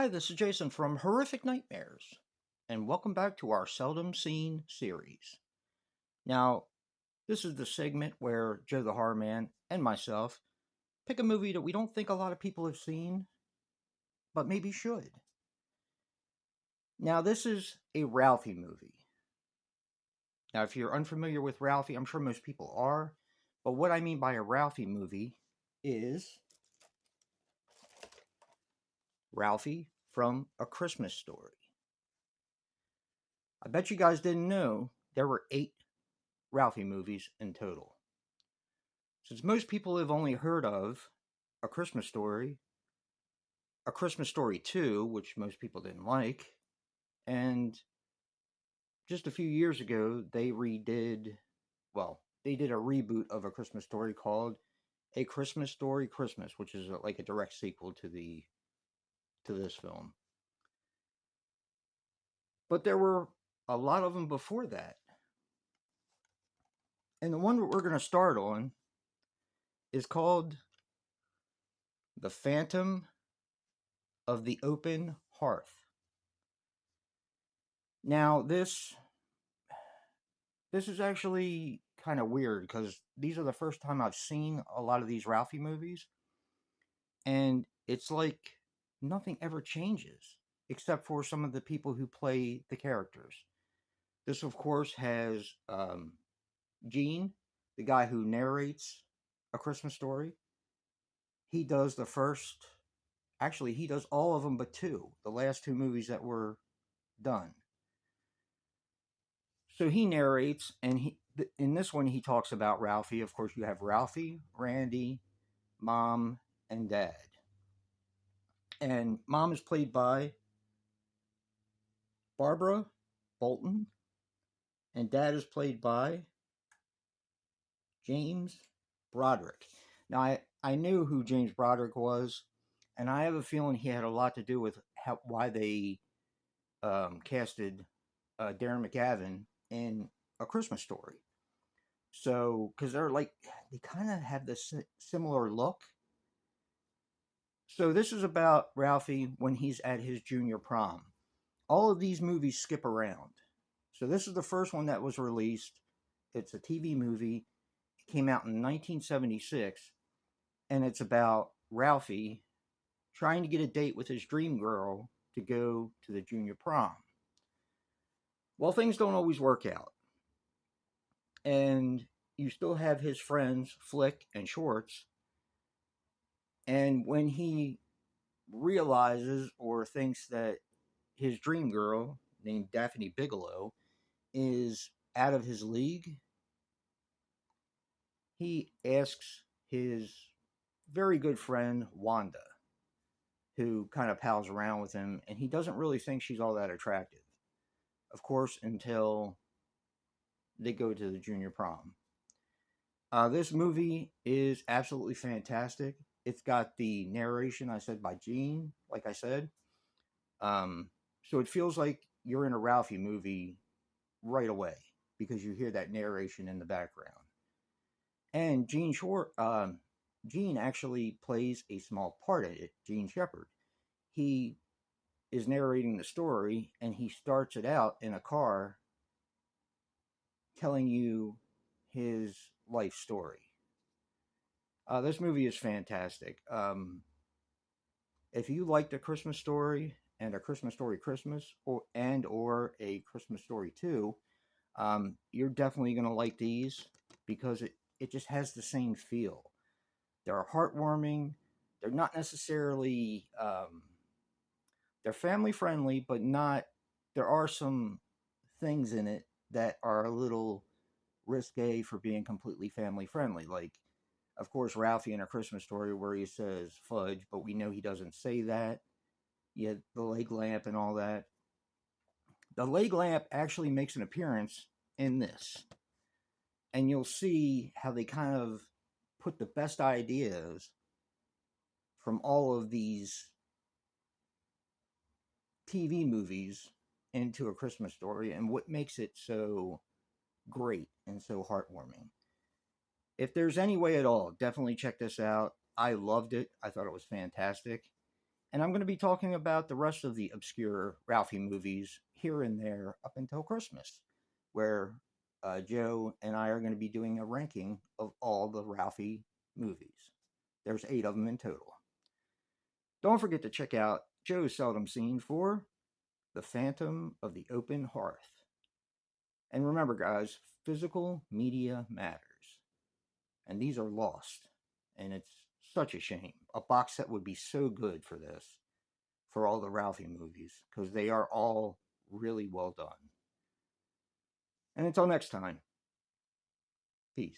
Hi, this is Jason from Horrific Nightmares, and welcome back to our Seldom Seen series. Now, this is the segment where Joe the Horror Man and myself pick a movie that we don't think a lot of people have seen, but maybe should. Now, this is a Ralphie movie. Now, if you're unfamiliar with Ralphie, I'm sure most people are, but what I mean by a Ralphie movie is Ralphie from A Christmas Story. I bet you guys didn't know there were 8 Ralphie movies in total. Since most people have only heard of A Christmas Story, A Christmas Story 2, which most people didn't like, and just a few years ago they did a reboot of A Christmas Story called A Christmas Story Christmas, which is like a direct sequel to this film. But there were a lot of them before that. And the one that we're going to start on is called The Phantom of the Open Hearth. Now, this is actually kind of weird because these are the first time I've seen a lot of these Ralphie movies, and it's like nothing ever changes except for some of the people who play the characters. This, of course, has Gene, the guy who narrates A Christmas Story. He does he does all of them but two, the last two movies that were done. So he narrates, and in this one he talks about Ralphie. Of course, you have Ralphie, Randy, Mom, and Dad. And Mom is played by Barbara Bolton, and Dad is played by James Broderick. Now, I knew who James Broderick was, and I have a feeling he had a lot to do with why they casted Darren McGavin in A Christmas Story. So, because they kind of have this similar look. So, this is about Ralphie when he's at his junior prom. All of these movies skip around. So, this is the first one that was released. It's a TV movie. It came out in 1976, and it's about Ralphie trying to get a date with his dream girl to go to the junior prom. Well, things don't always work out. And you still have his friends, Flick and Schwartz. And when he realizes or thinks that his dream girl, named Daphne Bigelow, is out of his league, he asks his very good friend, Wanda, who kind of pals around with him, and he doesn't really think she's all that attractive. Of course, until they go to the junior prom. This movie is absolutely fantastic. It's got the narration I said by Gene, like I said. So it feels like you're in a Ralphie movie right away because you hear that narration in the background. And Gene actually plays a small part in it. Gene Shepard. He is narrating the story, and he starts it out in a car, telling you his life story. This movie is fantastic. If you liked A Christmas Story and A Christmas Story Christmas, or A Christmas Story 2, you're definitely going to like these because it just has the same feel. They're heartwarming. They're not necessarily they're family friendly, but not. There are some things in it that are a little risque for being completely family friendly, like of course, Ralphie in A Christmas Story, where he says fudge, but we know he doesn't say that. Yet the leg lamp and all that. The leg lamp actually makes an appearance in this. And you'll see how they kind of put the best ideas from all of these TV movies into A Christmas Story and what makes it so great and so heartwarming. If there's any way at all, definitely check this out. I loved it. I thought it was fantastic. And I'm going to be talking about the rest of the obscure Ralphie movies here and there up until Christmas, where Joe and I are going to be doing a ranking of all the Ralphie movies. There's 8 of them in total. Don't forget to check out Joe's Seldom Scene for The Phantom of the Open Hearth. And remember, guys, physical media matters. And these are lost. And it's such a shame. A box set would be so good for this, for all the Ralphie movies, because they are all really well done. And until next time, peace.